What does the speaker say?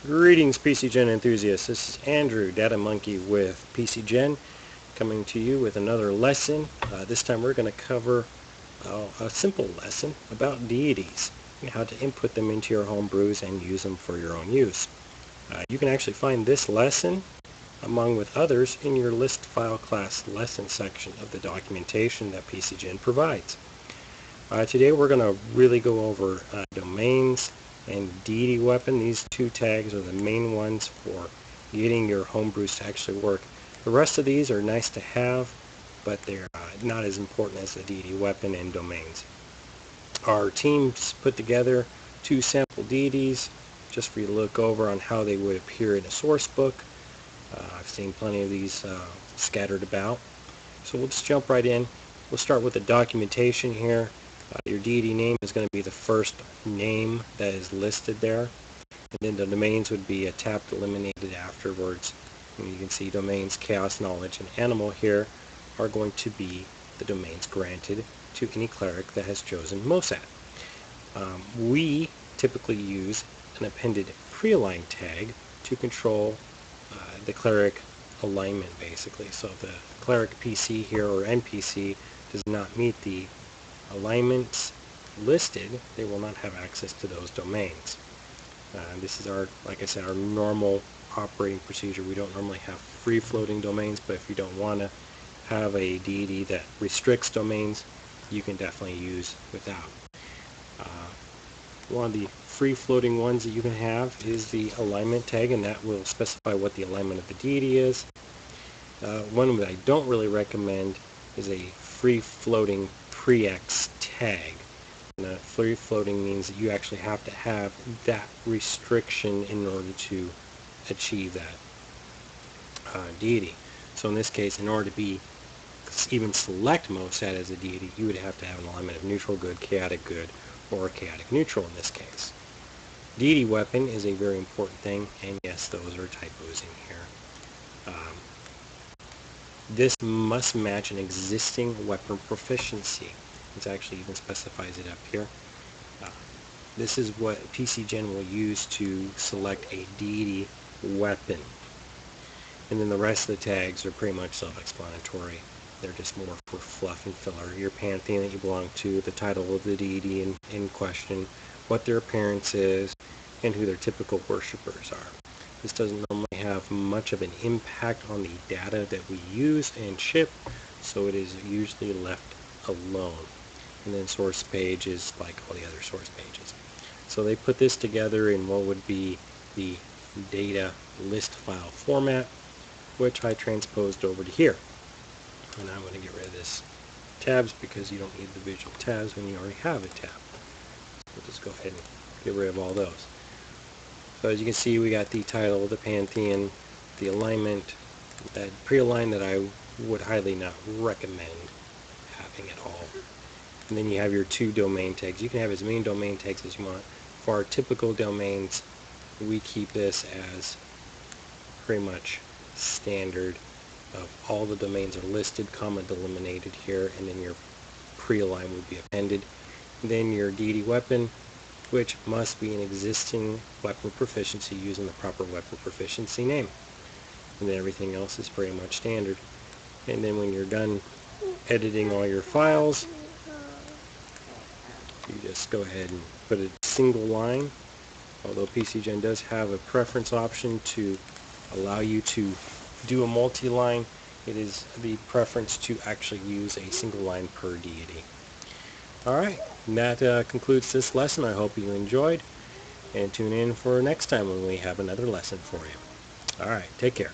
Greetings PCGen enthusiasts, this is Andrew, Data Monkey with PCGen, coming to you with another lesson. This time we're going to cover a simple lesson about deities, and how to input them into your homebrews and use them for your own use. You can actually find this lesson, among with others, in your list file class lesson section of the documentation that PCGen provides. Today we're going to really go over domains and Deity weapon. These two tags are the main ones for getting your homebrews to actually work. The rest of these are nice to have, but they're not as important as the Deity weapon and domains. Our teams put together two sample deities just for you to look over on how they would appear in a source book. I've seen plenty of these scattered about. So we'll just jump right in. We'll start with the documentation here. Your deity name is going to be the first name that is listed there, and then the domains would be tapped eliminated afterwards. And you can see domains, chaos, knowledge, and animal here are going to be the domains granted to any cleric that has chosen Mosat. We typically use an appended pre-align tag to control the cleric alignment, basically. So if the cleric PC here or NPC does not meet the alignments listed, they will not have access to those domains. This is like I said, our normal operating procedure. We don't normally have free-floating domains, but if you don't want to have a deity that restricts domains, you can definitely use without. One of the free-floating ones that you can have is the alignment tag, and that will specify what the alignment of the deity is. One that I don't really recommend is a free-floating prex tag. And free-floating means that you actually have to have that restriction in order to achieve that deity. So in this case, in order to even select Mosat as a deity, you would have to have an alignment of neutral good, chaotic good, or chaotic neutral in this case. Deity weapon is a very important thing, and yes, those are typos in here. This must match an existing weapon proficiency. It actually even specifies it up here. This is what PCGen will use to select a deity weapon. And then the rest of the tags are pretty much self-explanatory. They're just more for fluff and filler. Your pantheon that you belong to, the title of the deity in question, what their appearance is, and who their typical worshippers are. This doesn't normally have much of an impact on the data that we use and ship, so it is usually left alone. And then source page is like all the other source pages. So they put this together in what would be the data list file format, which I transposed over to here. And I'm going to get rid of this tabs because you don't need the visual tabs when you already have a tab. We'll just go ahead and get rid of all those. So as you can see, we got the title, the pantheon, the alignment, that pre-align that I would highly not recommend having at all. And then you have your two domain tags. You can have as many domain tags as you want. For our typical domains, we keep this as pretty much standard of all the domains are listed, comma delimited here, and then your pre-align would be appended. And then your deity weapon, which must be an existing weapon proficiency using the proper weapon proficiency name. And then everything else is pretty much standard. And then when you're done editing all your files, you just go ahead and put a single line, although PCGen does have a preference option to allow you to do a multi-line. It is the preference to actually use a single line per deity. Alright, that concludes this lesson. I hope you enjoyed, and tune in for next time when we have another lesson for you. Alright, take care.